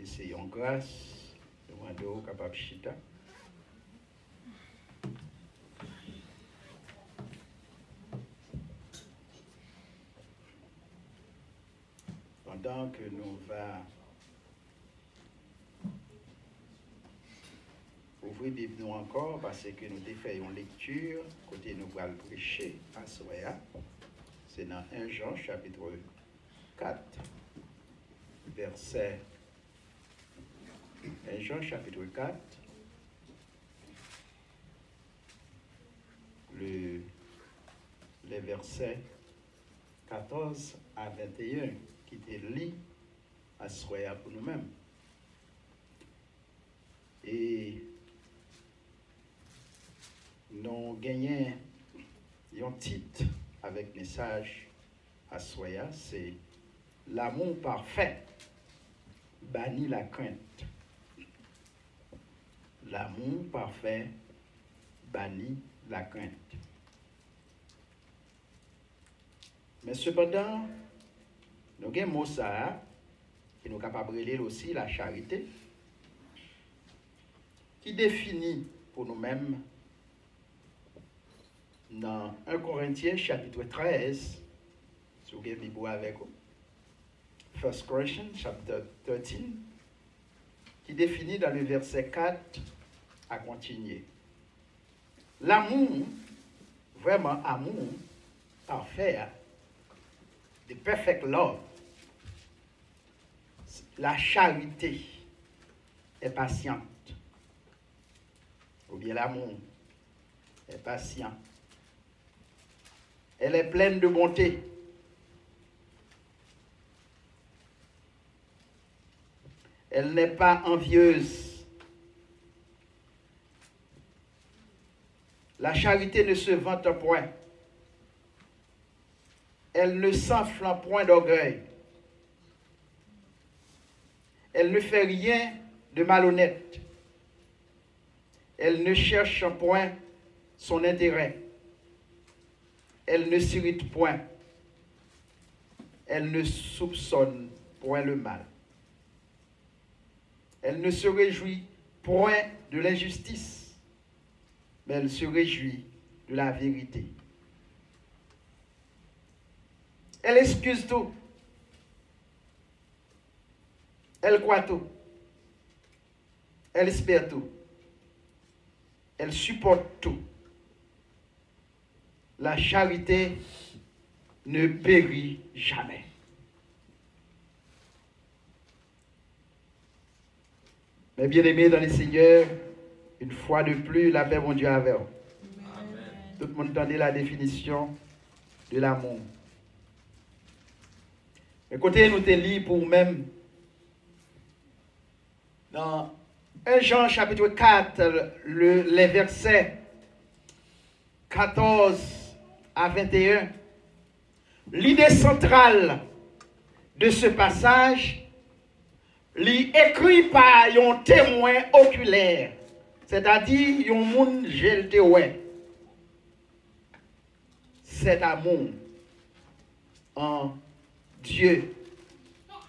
c'est en grâce, demandez capable chita. Pendant que nous va ouvrir des nous encore parce que nous défaillons lecture, côté nous allons prêcher à Soya, c'est dans 1 Jean chapitre 4, verset 1 Jean chapitre 4, les versets 14 à 21 qui te lit à Soya pour nous-mêmes. Et nous gagnons un titre avec message à Soya, c'est l'amour parfait bannit la crainte. L'amour parfait bannit la crainte. Mais cependant, nous avons un mot ça qui nous capable de lire aussi la charité, qui définit pour nous-mêmes dans 1 Corinthiens chapitre 13, si vous avez Bible avec vous, 1 Corinthians chapitre 13, qui définit dans le verset 4 à continuer. L'amour, vraiment amour, parfait, the perfect love, la charité est patiente, ou bien l'amour est patient. Elle est pleine de bonté. Elle n'est pas envieuse. La charité ne se vante point. Elle ne s'enflamme point d'orgueil. Elle ne fait rien de malhonnête. Elle ne cherche point son intérêt. Elle ne s'irrite point. Elle ne soupçonne point le mal. Elle ne se réjouit point de l'injustice, mais elle se réjouit de la vérité. Elle excuse tout. Elle croit tout. Elle espère tout. Elle supporte tout. La charité ne périt jamais. Mais bien aimés dans les Seigneurs, une fois de plus, la paix, mon Dieu, avec vous. Tout le monde entendait la définition de l'amour. Écoutez, nous te lis pour même dans 1 Jean chapitre 4, les versets 14 à 21. L'idée centrale de ce passage écrit par un témoin oculaire, c'est-à-dire un monde gelte ouais. Cet amour en Dieu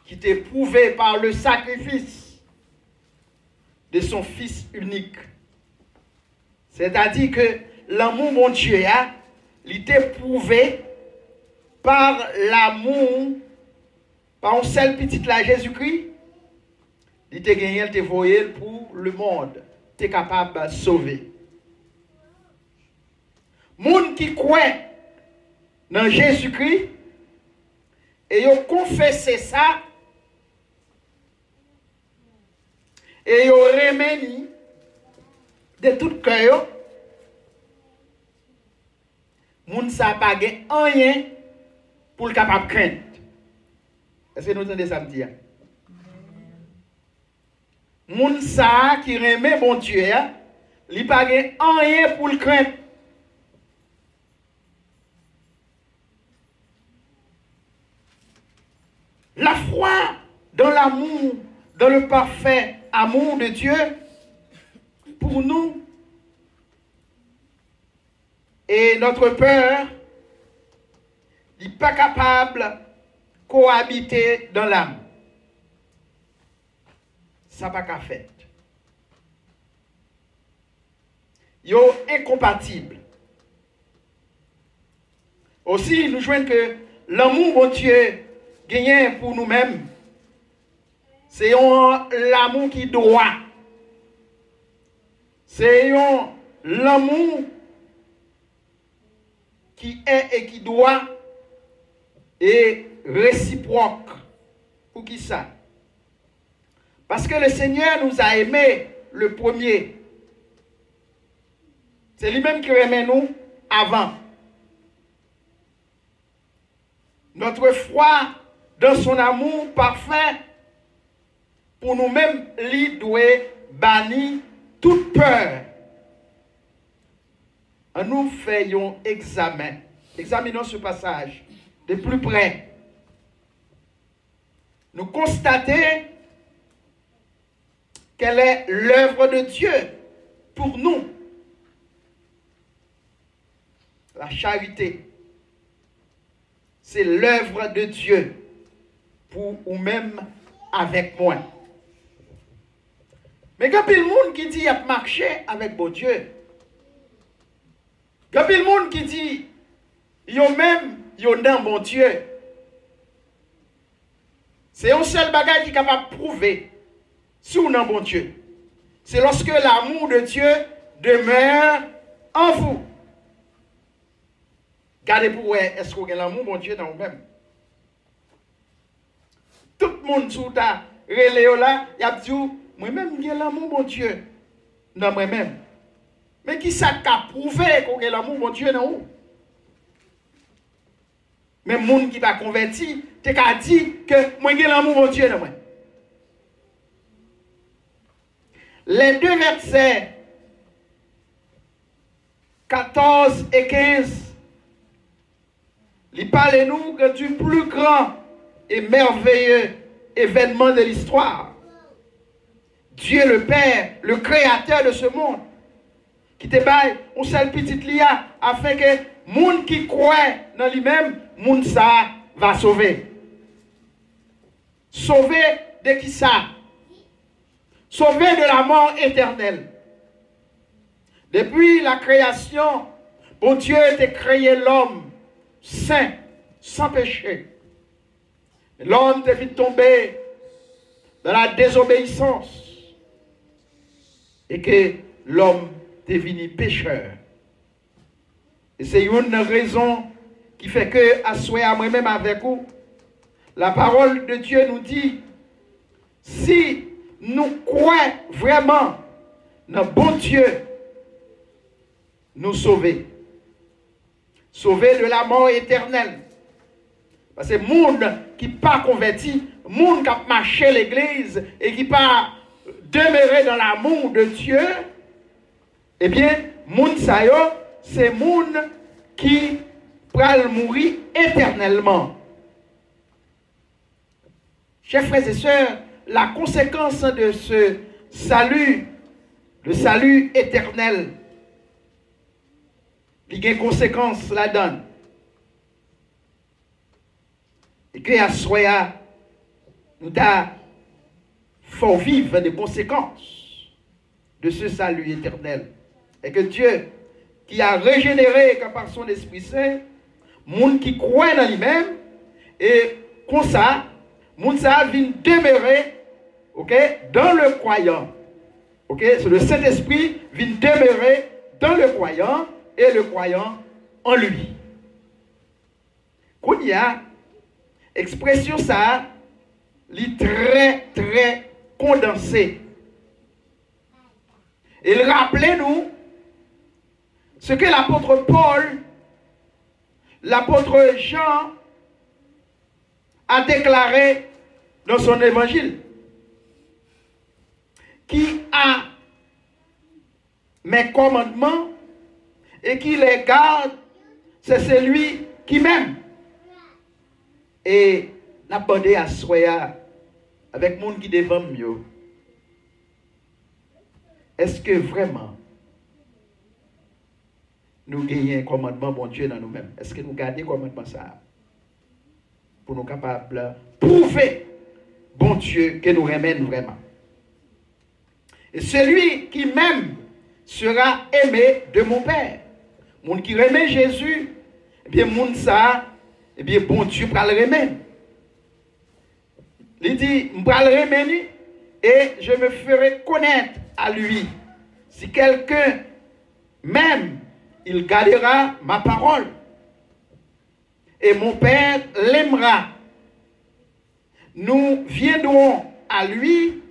qui t'est prouvé par le sacrifice de son Fils unique. C'est-à-dire que l'amour, mon Dieu, il t'est prouvé par l'amour, par un seul petit là, Jésus-Christ. Il t'a gagné, il t'a voyé pour le monde. Tu es capable de sauver. Moun qui croit dans Jésus-Christ et ils ont confessé ça et ils ont remis de tout cœur. Moun ça pas gagné rien pour le capable craindre. Est-ce que nous entendez ça me dire? Moun sa qui remet bon Dieu, il pas rien pour le craindre. La foi dans l'amour, dans le parfait amour de Dieu, pour nous, et notre peur, n'est pas capable de cohabiter dans l'âme. ça pas qu'à faire. Yo incompatible. Aussi, nous joignons que l'amour, bon Dieu, gagné pour nous-mêmes, c'est l'amour qui doit. C'est l'amour qui est et qui doit et réciproque. Pour qui ça? Parce que le Seigneur nous a aimés le premier. C'est lui-même qui aimait nous avant. Notre foi dans son amour parfait, pour nous-mêmes, lui doit bannir toute peur. Nous faisons examen. Examinons ce passage de plus près. Nous constatons quelle est l'œuvre de Dieu pour nous. La charité, c'est l'œuvre de Dieu pour ou même avec moi. Mais quand il y a monde qui dit qu'il a marché avec bon Dieu, quand il y a monde qui dit yo même yo dans bon Dieu, c'est un seul bagage qui est capable de prouver si on est bon Dieu. C'est lorsque l'amour de Dieu demeure en vous. Gardez pour vous, est-ce que vous avez l'amour bon Dieu dans vous-même? Tout le monde sous ta relais là, il a dit, moi-même j'ai l'amour bon Dieu dans moi-même. Mais qui ça qu'a prouvé qu'on a l'amour bon Dieu dans vous? Même les gens qui t'a converti, tu as dit que moi j'ai l'amour bon Dieu dans moi. Les deux versets 14 et 15, il parle nous que du plus grand et merveilleux événement de l'histoire. Dieu le Père, le créateur de ce monde, qui te baille un seul petit lia afin que les gens qui croient dans lui-même, moun ça va sauver. Sauver de qui ça? Sauver de la mort éternelle. Depuis la création, bon Dieu a créé l'homme saint, sans péché. L'homme est vite tombé dans la désobéissance. Et que l'homme est devenu pécheur. Et c'est une raison qui fait que, à soi, moi-même avec vous, la parole de Dieu nous dit, si nous croyons vraiment dans bon Dieu, nous sauver. Sauver de la mort éternelle. Parce que les gens qui ne sont pas convertis, les gens qui ont marché l'église et qui ne sont pas demeurés dans l'amour de Dieu, eh bien, c'est les gens qui vont mourir éternellement. Chers frères et sœurs, la conséquence de ce salut, le salut éternel, il y a une conséquence là-dedans. Et que à soi, nous faut vivre des conséquences de ce salut éternel. Et que Dieu, qui a régénéré par son Esprit Saint, monde qui croit dans lui-même, et comme ça, monde ça vient demeurer, dans le croyant. C'est le Saint-Esprit vient demeurer dans le croyant et le croyant en lui. Quand il y a expression ça, est très très condensé. Il rappelait nous ce que l'apôtre Paul, l'apôtre Jean a déclaré dans son évangile. Qui a mes commandements et qui les garde, c'est celui qui m'aime. Et n'a pas demandé à soi avec monde qui devant mieux. Est-ce que vraiment nous gagnons un commandement bon Dieu dans nous-mêmes? Est-ce que nous gardons un commandement ça? Pour nous capables de prouver bon Dieu que nous remène vraiment. Et celui qui m'aime sera aimé de mon Père. Moun qui remet Jésus, eh bien, moun ça, eh bien, bon Dieu pral remet. Il dit, m'pral remet et je me ferai connaître à lui. Si quelqu'un m'aime, il gardera ma parole. Et mon Père l'aimera. Nous viendrons à lui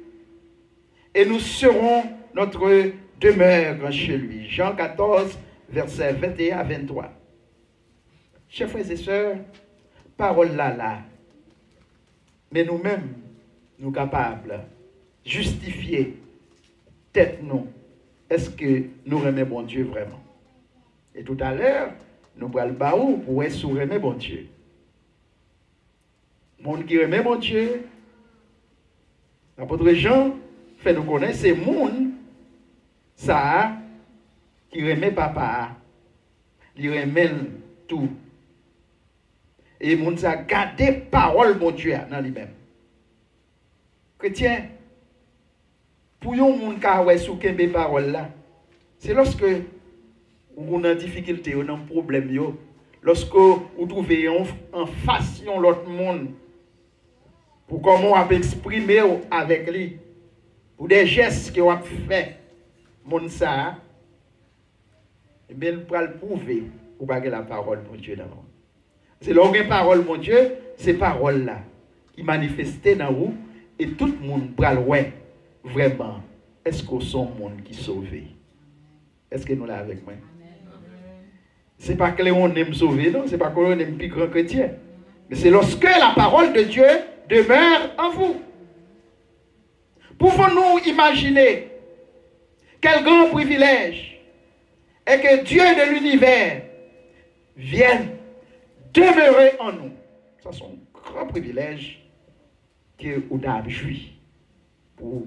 et nous serons notre demeure chez lui. Jean 14, versets 21 à 23. Chers frères et sœurs, parole là. Mais nous-mêmes, nous capables de justifier tête nous. Est-ce que nous remettons bon Dieu vraiment? Et tout à l'heure, nous allons le baou pour être sous remet bon Dieu. Monde qui remet bon Dieu, l'apôtre Jean fait nous connaître, c'est monde ça qui remet papa, il remet tout. Et monde ça garder parole bon Dieu dans lui-même. Chrétien, pour un monde qui a sous kembe parole là, c'est lorsque vous avez des difficultés, vous avez un problème, lorsque vous trouvez en face de l'autre monde, pour comment on peut exprimer avec lui, pour des gestes que vous fait, monde ça, et bien, vous pouvez le prouver pour pas la parole de Dieu dans vous. C'est l'organe parole, mon Dieu, ces paroles-là qui manifestent dans vous, et tout le monde peut le voir vraiment. Est-ce qu'on sont monde qui sauvé? Est-ce que nous l'avons avec moi? Ce n'est pas que l'on aime sauver, non, ce n'est pas que l'on aime plus grand chrétien. Mais c'est lorsque la parole de Dieu demeure en vous. Pouvons-nous imaginer quel grand privilège est que Dieu de l'univers vienne demeurer en nous? Ça, c'est un grand privilège que nous avons joui pour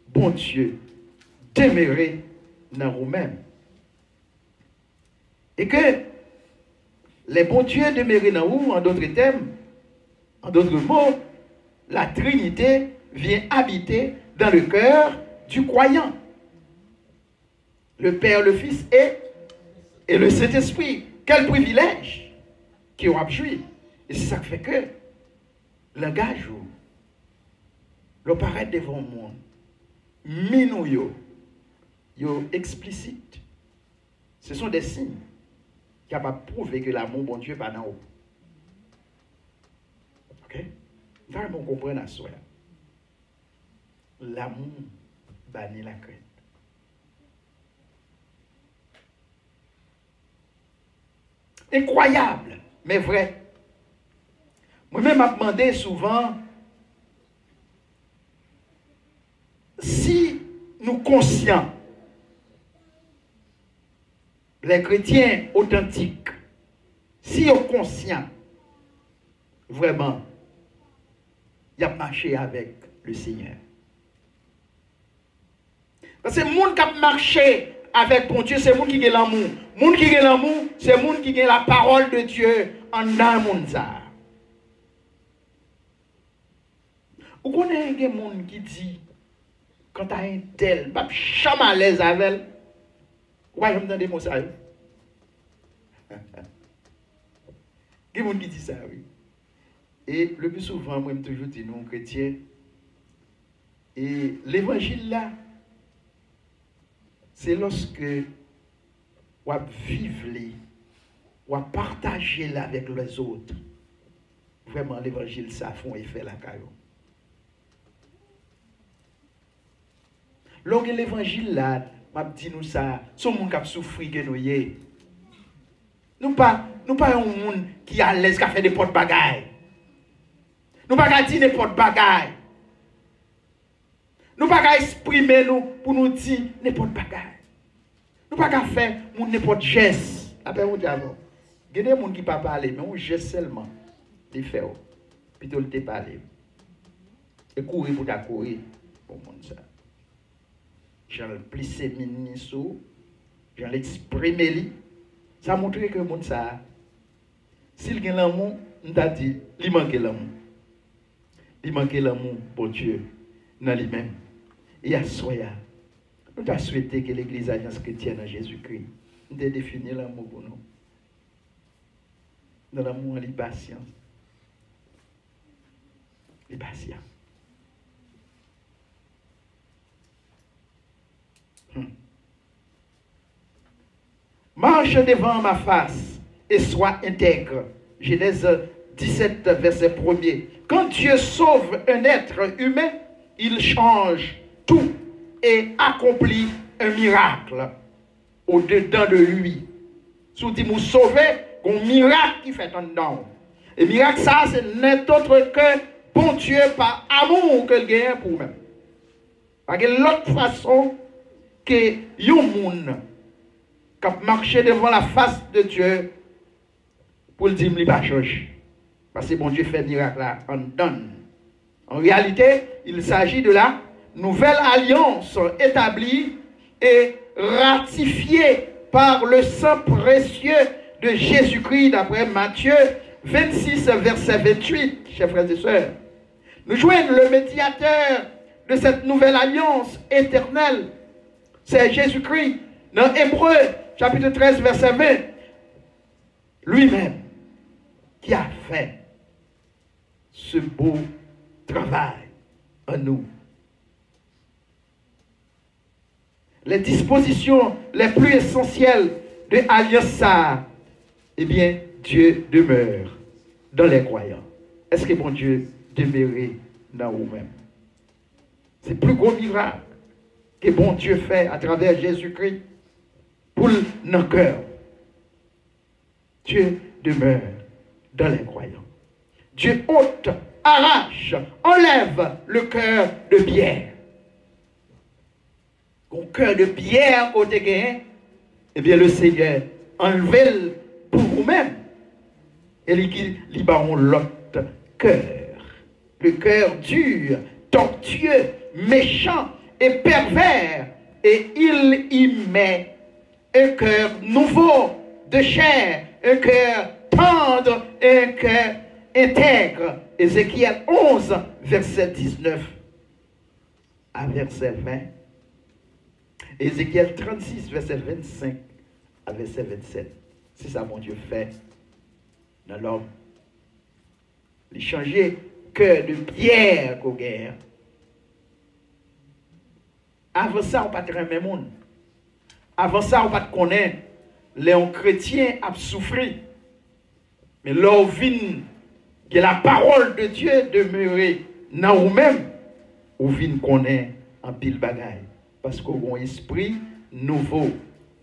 bon Dieu demeurer dans nous-mêmes. Et que les bons dieux demeurent dans nous, en d'autres termes, en d'autres mots, la Trinité vient habiter dans le cœur du croyant. Le Père, le Fils et le Saint-Esprit. Quel privilège qui ont joui. Et c'est ça qui fait que le langage, le paraître devant le monde, minou yo explicite. Ce sont des signes capables de prouver que l'amour, bon Dieu, pas dans haut. Ok? Vraiment comprendre à soi. L'amour bannit la crainte. Incroyable, mais vrai. Moi-même, je me demandé souvent si nous conscients, les chrétiens authentiques, si nous conscients, vraiment, il a marché avec le Seigneur. Parce que le monde qui a marché avec bon Dieu, c'est le monde qui a l'amour. Le monde qui a l'amour, c'est le monde qui a la parole de Dieu en dans le monde. Vous connaissez des gens qui disent, quand tu as un tel, pas jamais à l'aise avec elle. Ouais, je me donne des mots ça. Il y a des gens qui disent ça, oui. Et le plus souvent, moi, je toujours dis, nous, chrétiens, et l'évangile là, c'est lorsque on vivre, on partager avec les autres. Vraiment, l'évangile, ça font effet la caillou. Lorsque l'évangile là, m'a dit nous ça, son monde qui a souffert que nous y. Nous pas un monde qui a l'aise qui a fait des potes bagailles. Nous pas dire n'importe bagaille. Nous pas exprimer nous pour nous dire n'importe bagaille. Nous pas faire n'importe geste. Après vous dire avant. Il y a des gens qui ne parlent pas parler, mais on geste seulement. Ils font. Puis ils te parlent. Et courir pour ta courir. Pour le monde ça. J'en ai plissé mes sous. J'en ai exprimé. Ça montre que le monde ça. S'il y a l'amour, on t'a dit, il manque l'amour. Il manque l'amour pour Dieu dans lui-même. Et à soi, Nous avons souhaité que l'Église Alliance chrétienne en Jésus-Christ nous définisse l'amour pour nous. Dans l'amour, les patience. Les patients. Marche devant ma face et sois intègre. Genèse 17, verset 1er. Quand Dieu sauve un être humain, il change tout et accomplit un miracle au-dedans de lui. Si vous dites, vous sauvez, un miracle qui fait un don. Et miracle, ça, c'est n'importe que bon Dieu par amour que le gagne pour vous-même. Parce que l'autre façon que yon moun qui marché devant la face de Dieu pour le dire, il va changer. Parce que bon Dieu fait miracle là, on donne. En réalité, il s'agit de la nouvelle alliance établie et ratifiée par le sang précieux de Jésus-Christ, d'après Matthieu 26, verset 28, chers frères et sœurs. Nous joignons le médiateur de cette nouvelle alliance éternelle. C'est Jésus-Christ. Dans Hébreux, chapitre 13, verset 20, lui-même qui a fait ce beau travail en nous. Les dispositions les plus essentielles de l'alliance, eh bien, Dieu demeure dans les croyants. Est-ce que bon Dieu demeurait dans vous-même? C'est le plus gros miracle que bon Dieu fait à travers Jésus-Christ pour nos cœurs. Dieu demeure dans les croyants. Dieu ôte, arrache, enlève le cœur de pierre. Un cœur de pierre côté gain, eh bien le Seigneur enlève pour vous-même. Et il baron l'autre cœur. Le cœur dur, tortueux, méchant et pervers. Et il y met un cœur nouveau de chair, un cœur tendre, un cœur intègre. Ézéchiel 11, verset 19 à verset 20. Ézéchiel 36, verset 25 à verset 27. C'est ça mon Dieu fait dans l'homme. Il changeait cœur de pierre qu'au guerre. Avant ça, on ne pas très même monde. Avant ça, on ne pas connaître les chrétiens a souffert. Mais là, que la parole de Dieu demeurait dans vous-même, ou vin connaît en pile bagaille. Parce qu'on a un esprit nouveau,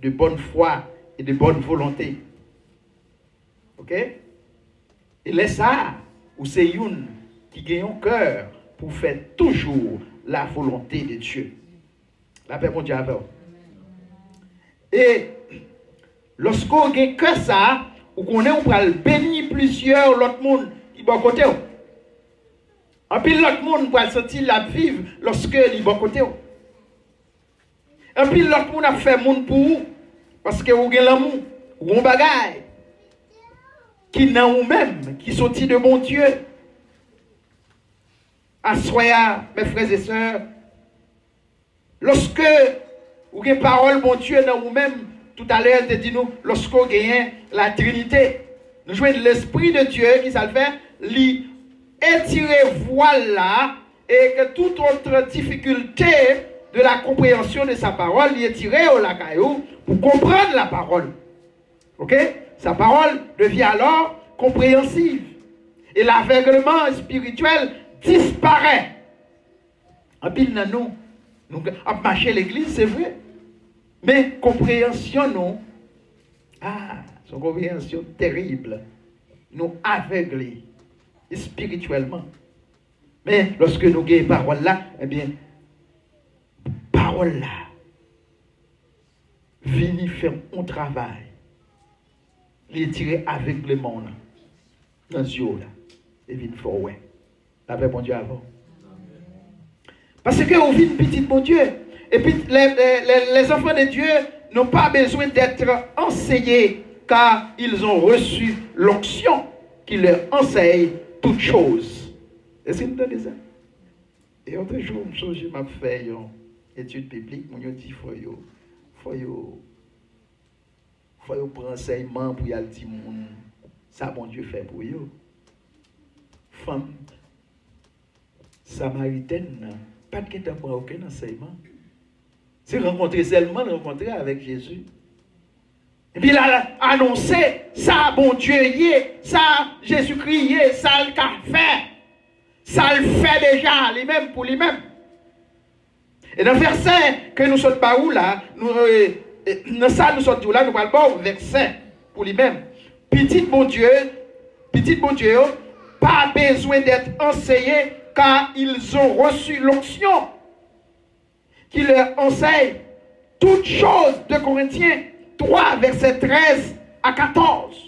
de bonne foi et de bonne volonté. Ok? Et laisse ça, ou c'est une qui gagne un cœur pour faire toujours la volonté de Dieu. La paix, mon Dieu, avec vous. Et lorsqu'on gagne que ça, ou qu'on est, on peut bénir plusieurs l'autre monde qui est bon côté. Et puis l'autre monde peut sentir la vivre lorsque il est bon côté. Et puis l'autre monde a fait monde pour vous, parce que vous avez l'amour, vous avez un bagage qui n'a vous-même, qui sortit de bon Dieu. Assoya, mes frères et sœurs, lorsque vous avez parole, bon Dieu, dans vous-même, tout à l'heure, je dis nous, lorsqu'on gagne la Trinité, nous jouons l'Esprit de Dieu qui ça le fait, lui étirer voilà, et que toute autre difficulté de la compréhension de sa parole, lui étirer au lacaillou pour comprendre la parole. Ok? Sa parole devient alors compréhensive. Et l'aveuglement spirituel disparaît. En pile, nous avons marché l'église, c'est vrai. Mais compréhension, non. Ah, c'est une compréhension terrible. Nous aveuglés spirituellement. Mais lorsque nous avons parole là, eh bien, parole là, venir faire un travail. Les tirer aveuglement là, dans les yeux là, et venir faire ouais. La paix, mon Dieu, avant. Parce que vous vivez petit, mon Dieu. Et puis, les enfants de Dieu n'ont pas besoin d'être enseignés car ils ont reçu l'onction qui leur enseigne toutes choses. Est-ce que vous entendez ça? Et autre jour, je me suis fait études bibliques, on dit faut prendre enseignement pour y aller dire ça bon Dieu fait pour eux. Femme samaritaine, pas de temps pour aucun enseignement. C'est rencontrer seulement rencontrer avec Jésus. Et puis il a annoncé ça bon Dieu y est, ça Jésus-Christ y est, ça le fait. Ça le fait déjà lui-même pour lui-même. Et dans le verset que nous sommes pas où là, dans ça nous sommes là, nous parlons verset pour lui-même. Petit bon Dieu, pas besoin d'être enseigné car ils ont reçu l'onction qui leur enseigne toutes choses de Corinthiens 3, verset 13 à 14.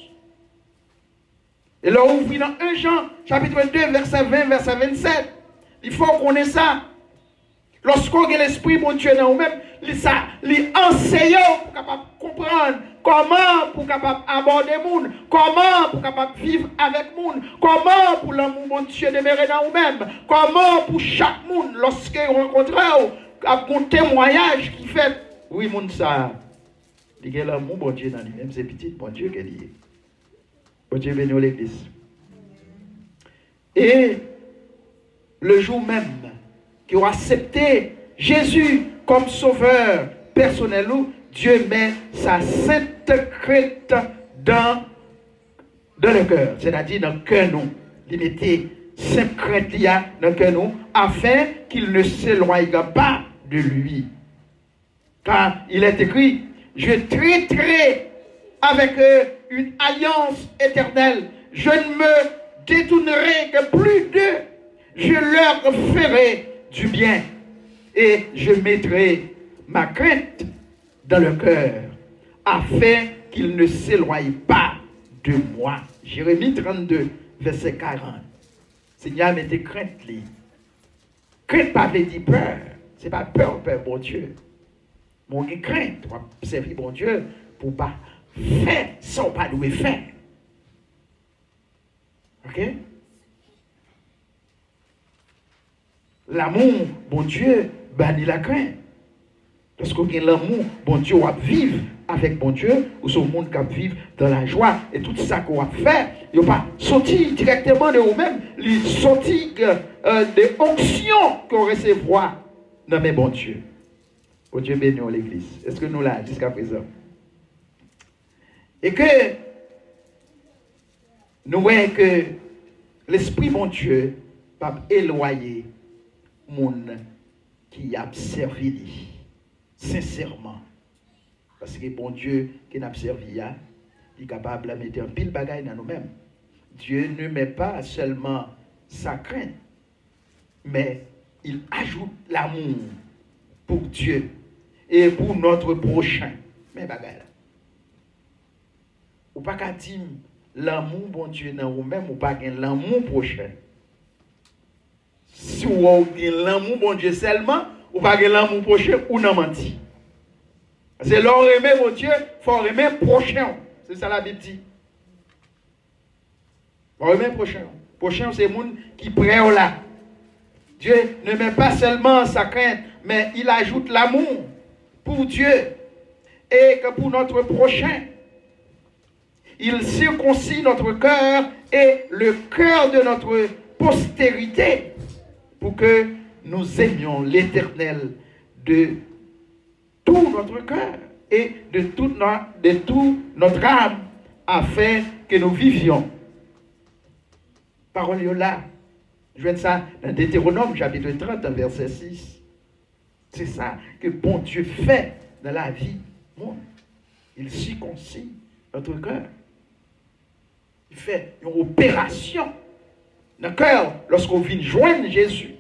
Et là, on ouvre dans 1 Jean, chapitre 2, verset 20, verset 27. Il faut qu'on ait ça. Lorsqu'on a l'esprit, mon Dieu, dans nous-mêmes, il enseigne pour capable comprendre comment pour capable aborder le monde, comment pour capable vivre avec le monde, comment pour l'amour, mon Dieu, demeurer dans nous-mêmes, comment pour chaque monde, lorsqu'on rencontre, un témoignage qui fait, oui, mon ça, il y a l'amour, mon Dieu, dans lui-même, c'est petit, mon Dieu, qu'il y a. Bon Dieu bénisse l'église. Et le jour même qui ont accepté Jésus comme sauveur personnel, Dieu met sa sainte crainte dans le cœur, c'est-à-dire dans le cœur nous. Il mettait sainte crainte dans le cœur nous, afin qu'il ne s'éloigne pas de lui. Car il est écrit, je traiterai avec eux une alliance éternelle. Je ne me détournerai que plus d'eux. Je leur ferai du bien. Et je mettrai ma crainte dans le cœur, afin qu'ils ne s'éloignent pas de moi. Jérémie 32, verset 40. Seigneur, mettez crainte. Crainte pas veut dire peur. Ce n'est pas peur, peur, bon Dieu. Mon crainte, on va servir bon Dieu pour pas faire sans pas nous faire. Ok? L'amour, bon Dieu, bannit la crainte. Parce qu'on a l'amour, bon Dieu, on va vivre avec bon Dieu, ou ce monde qui va vivre dans la joie. Et tout ça qu'on va faire, il ne va pas sortir directement de vous-même, il sortir des onctions qu'on recevoir dans mes bons Dieu. Bon Dieu bénit l'église. Est-ce que nous là, jusqu'à présent? Et que nous voyons que l'Esprit bon Dieu va éloigner monde qui a servi sincèrement. Parce que bon Dieu qui n'a servi, il est capable de mettre un pile bagaille dans nous-mêmes. Dieu ne met pas seulement sa crainte, mais il ajoute l'amour pour Dieu et pour notre prochain. Mais bagaille là. Ou pas qu'à dire l'amour bon Dieu dans vous-même ou pas l'amour prochain. Si vous avez l'amour bon Dieu seulement, ou pas l'amour prochain ou non menti. C'est l'on aimer mon Dieu, il faut aimer prochain. C'est ça la Bible dit. Il faut aimer prochain. Prochain, c'est le monde qui prend là. Dieu ne met pas seulement sa crainte, mais il ajoute l'amour pour Dieu et que pour notre prochain. Il circoncit notre cœur et le cœur de notre postérité pour que nous aimions l'Éternel de tout notre cœur et de toute notre âme afin que nous vivions. Parole là. Je vais ça dans Deutéronome chapitre 30 verset 6. C'est ça que bon Dieu fait dans la vie. Il circoncit notre cœur. Il fait une opération dans le cœur lorsqu'on vient joindre Jésus.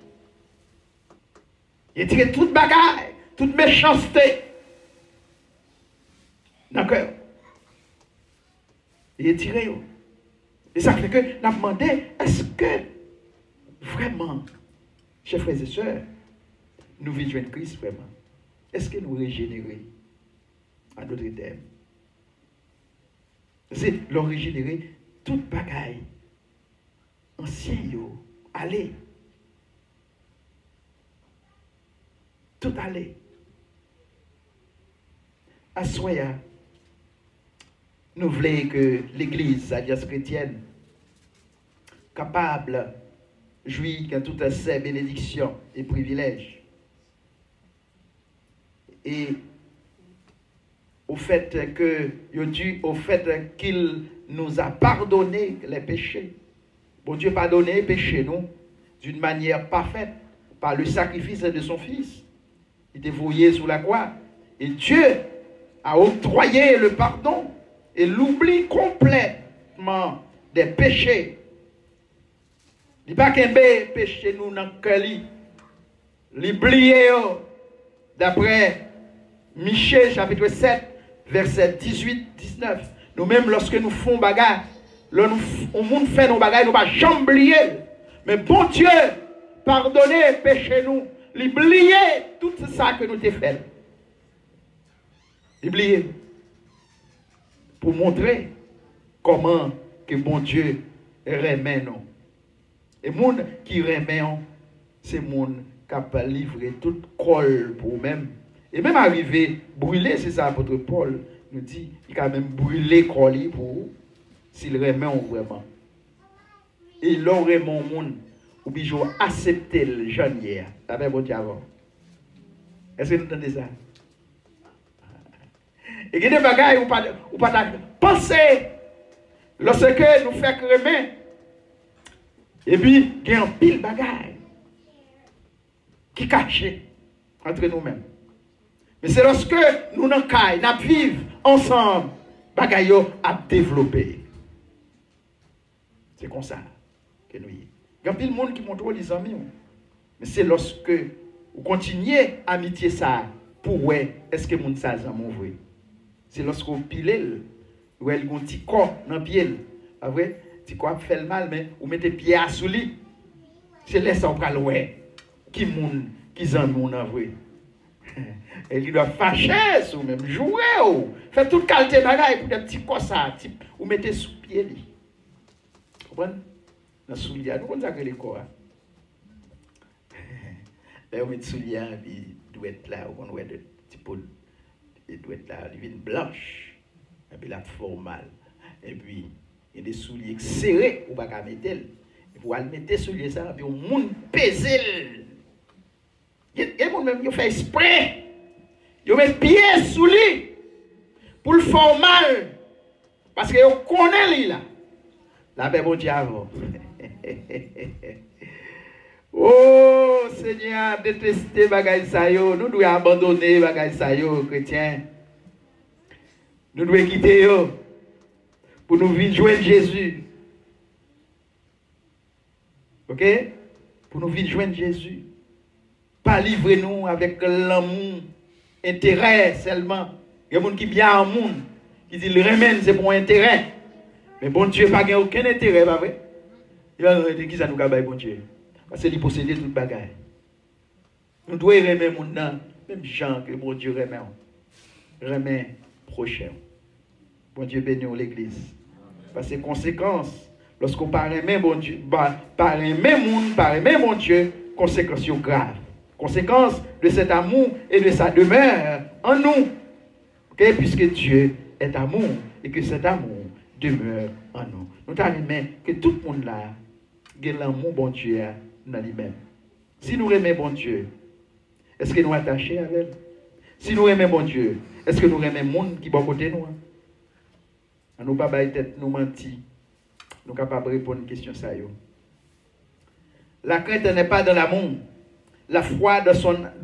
Il tire toute bagaille, toute méchanceté dans le cœur. Il est tiré. Et ça fait que nous avons demandé, est-ce que vraiment, chers frères et sœurs, nous vivons joindre Christ vraiment? Est-ce que nous régénérer à notre terme? C'est le régénérer toute bagaille ancien, allez. tout aller. À soya, nous voulons que l'Église, l'Alliance chrétienne, capable de jouir de toutes ses bénédictions et privilèges. Et au fait qu'il nous a pardonné les péchés. Bon Dieu pardonné les péchés, nous, d'une manière parfaite, par le sacrifice de son Fils. Il était voué sous la croix. Et Dieu a octroyé le pardon et l'oubli complètement des péchés. Il n'y a pas qu'un péché nous dans le cœur. L'oublier d'après Michée chapitre 7, verset 18-19. Nous-mêmes, lorsque nous faisons bagarre, lorsque nous faisons nos bagages, nous ne pouvons jamais oublier. Mais bon Dieu, pardonnez, péchez-nous. L'oublier tout ça que nous avons fait. L'oublier. Pour montrer comment que bon Dieu remet nous. Et les gens qui remet, c'est les gens qui ont livré tout col pour eux-mêmes. Et même arrivé, brûler, c'est ça, apôtre Paul nous dit, il a quand même brûlé col pour vous, s'il remet vraiment. Et il aurait mon monde, ou bien accepter le jeune hier. Ça fait bon Dieu avant. Est-ce que vous entendez ça? Et il y a des bagailles ou pas penser lorsque nous faisons remet. Et puis, il y a un pile bagaille qui cache entre nous-mêmes. Mais c'est lorsque nous nous vivons ensemble, bagaille à développer. C'est comme ça que nous y est. Il y a pile de monde qui montre les amis. Mais c'est lorsque vous continuez à amitié ça, pour ouais, est-ce que mon ça est vrai? C'est lorsque vous pilez, vous avez un petit corps dans le pied. Pas vrai? Petit corps fait le mal, mais vous mettez pied à sous lui. C'est là ça, vous ouais. Qui moun, qui en moun en vrai. Et il doit fâcher, ou même jouer. Faites toute qualité de bagaille pour des petits corps ça. Vous mettez sous pied. Vous comprenez? Dans le soulier, nous connaissons les corps. Là, on met le soulier, puis il doit être là, on voit des petits poules. Il doit être là, il vient blanche. Et puis là, formal. Et puis, il y a des souliers serrés, ou pas qu'à mettre. Et vous allez mettre les souliers ça, puis on monde pèse. Il y a des gens même qui font exprès. Ils mettent pied sous lui pour le faire mal. Parce qu'ils connaissent lui là. La paix, bon diable. Oh Seigneur, détester bagay sa yo. Nous devons abandonner bagay sa yo, chrétiens. Nous devons quitter yo pour nous vivre joindre Jésus. Ok? Pour nous vivre joindre Jésus. Pas livrer nous avec l'amour, intérêt seulement. Il y a des gens qui bien en monde, qui disent le remède c'est pour intérêt. Mais bon Dieu n'a pas aucun intérêt, pas vrai? Il va dire qui ça nous gagne, bon Dieu. Parce qu'il possède toute bagaille. Nous devons aimer les gens, même gens que bon Dieu remet. Remet prochain. Bon Dieu bénit l'église. Parce que conséquences, lorsqu'on parle aimer bon Dieu, par aimer monde, par aimer mon Dieu, conséquences graves. Conséquence de cet amour et de sa demeure en nous. Okay? Puisque Dieu est amour et que cet amour demeure en nous. Nous t'aimons que tout le monde là ait l'amour bon Dieu dans lui-même. Si nous aimons bon Dieu, est-ce que nous sommes attachés avec elle? Si nous aimons bon Dieu, est-ce que nous aimons le monde qui est à côté de nous? Nous ne pouvons pas tête nous mentir. Nous sommes capables de répondre à une question. La crainte n'est pas dans l'amour. La foi de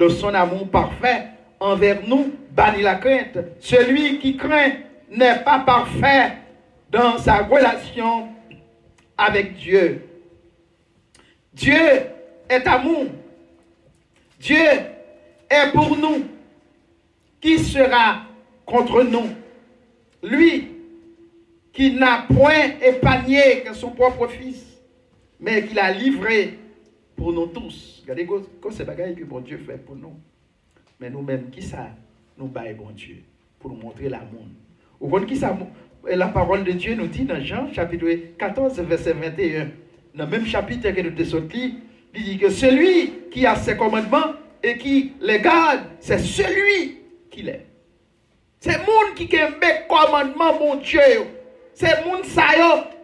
son amour parfait envers nous bannit la crainte. Celui qui craint n'est pas parfait dans sa relation avec Dieu. Dieu est amour. Dieu est pour nous. Qui sera contre nous? Lui qui n'a point épargné que son propre fils, mais qui l'a livré pour nous tous. Regardez quand c'est bagaille que bon Dieu fait pour nous. Mais nous-mêmes, qui ça nous baille bon Dieu pour nous montrer l'amour. Vous voyez qui ça? La parole de Dieu nous dit dans Jean chapitre 14 verset 21. Dans le même chapitre que nous sommes sortis, il dit que celui qui a ses commandements et qui les garde, c'est celui qui l'aime. C'est le monde qui aime le commandement, mon Dieu. C'est le monde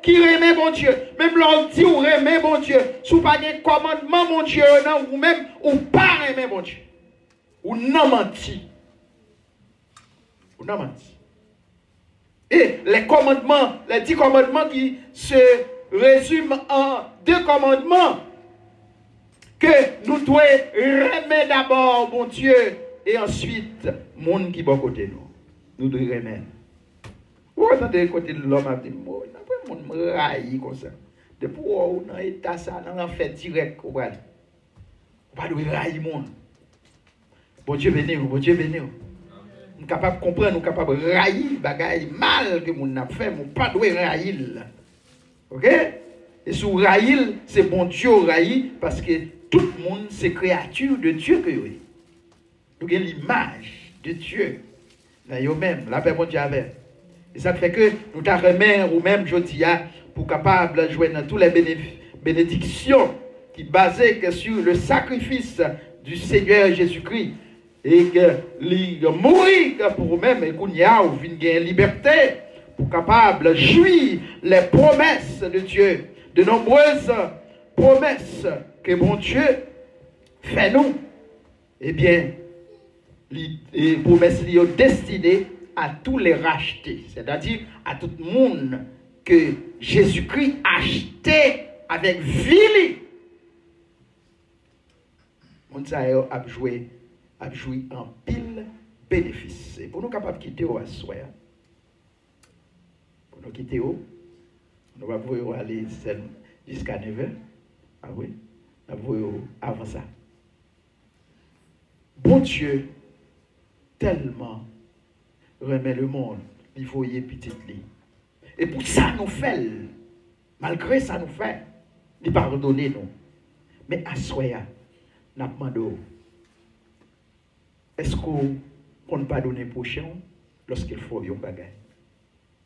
qui remet mon Dieu. Même l'on dit ou remet mon Dieu. Si vous n'avez pas de commandement, mon Dieu, non, ou même ou pas remet mon Dieu. Ou non menti. Ou non menti. Et les commandements, les 10 commandements qui se résument en 2 commandements que nous devons remettre d'abord, mon Dieu, et ensuite, le monde qui est à côté de nous. Nous devons remettre. Vous entendez côté de l'homme, il dit, moi, je ne peux pas railler comme ça. Depuis où on a état ça, on a fait direct. On ne va pas railler moi. Bon Dieu béni, bon Dieu béni. Nous sommes capables de comprendre, nous sommes capables de railler les bagailles mal que nous avons fait, nous ne pas railler. Ok? Et si vous raillez, c'est bon Dieu railler parce que tout le monde, c'est créature de Dieu que vous. Nous avons l'image de Dieu. Dans nous-mêmes, la paix, bon Dieu avec. Et ça fait que nous t'arrêtons ou même, je dis, pour capable de jouer dans toutes les bénédictions qui basées sur le sacrifice du Seigneur Jésus-Christ. Et que mourir pour vous-même et qu'on y a ou une liberté pour capable de jouir les promesses de Dieu, de nombreuses promesses que mon Dieu fait nous. Eh bien, les promesses sont destinées à tous les rachetés, c'est-à-dire à tout le monde que Jésus-Christ a acheté avec vie. Mon Dieu a joué en pile bénéfice. Et pour nous capables de quitter au soir, pour nous quitter au, nous va pouvoir aller jusqu'à 9h. Ah oui, nous allons avant ça. Bon Dieu, tellement remet le monde, il faut y petit lit. Et pour ça nous fait, malgré ça nous fait, il pardonner nous. Mais à soir, nous demandons, est-ce qu'on ne pas donner prochain lorsqu'il faut un bagage?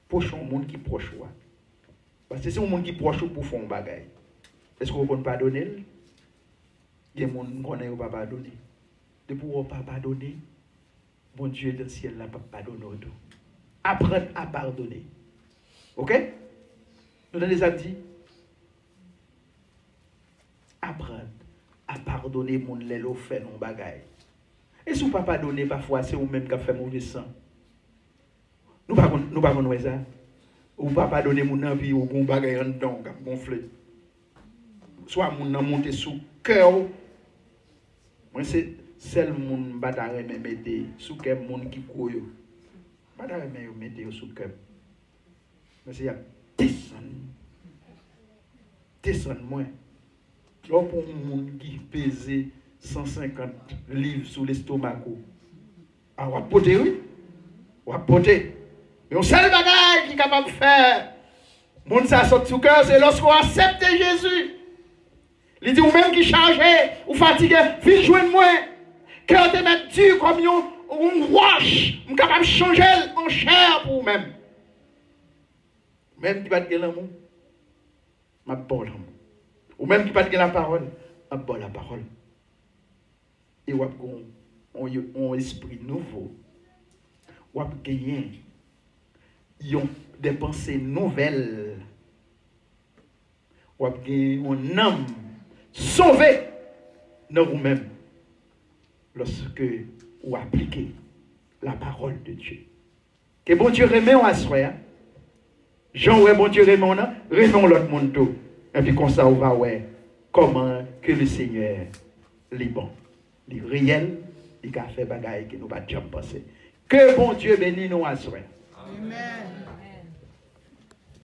Prochain, le monde qui est proche. Parce que c'est un monde qui est proche pour faire un bagage. Est-ce qu'on ne pas donner? Il y a des gens qui ne pas pardonner. Depuis qu'on ne pas pardonner, bon Dieu dans le ciel n'a pas pardonné. Apprendre à pardonner. Ok? Nous avons déjà dit. Apprendre à pardonner mon lélo fait non bagage. Et si vous ne pas pardonner, parfois, c'est vous-même qui fait mauvais sang. Nous ne pas ça. Ou pas pardonner mon envie ou mon bagage en dedans, qui a gonflé. Soit mon monté sous cœur. Moi, c'est celle mon badare me mettre sous cœur mon qui court. Badare me mettre sous cœur. Mais c'est y a descendre moins. Là pour un monde qui pèse 150 livres sous l'estomac. Ah, on va poter, oui. On va poter. Mais on seul bagage qui est capable de faire. Monde ça sort sous cœur, c'est lorsqu'on accepte Jésus. Il dit, ou même qui chargé, ou fatigué, viens joindre moi. Cœur te met dur comme une roche. Je suis capable de changer en chair pour vous-même. Même qui va te gagner l'amour, je vais l'amour. Ou même qui va te gagner la parole, je vais la parole. Et on a un esprit nouveau. On a gagné des pensées nouvelles. On a gagné une âme sauvée dans vous-même lorsque vous appliquez la parole de Dieu. Que bon Dieu remet en assoya. Jean, ouais, bon Dieu remet en l'autre monde tout. Et puis comme ça, on va voir comment que le Seigneur est bon. Il est réel, il a fait bagaille que nous ne pouvons pas penser. Que bon Dieu bénisse nous à soi. Amen.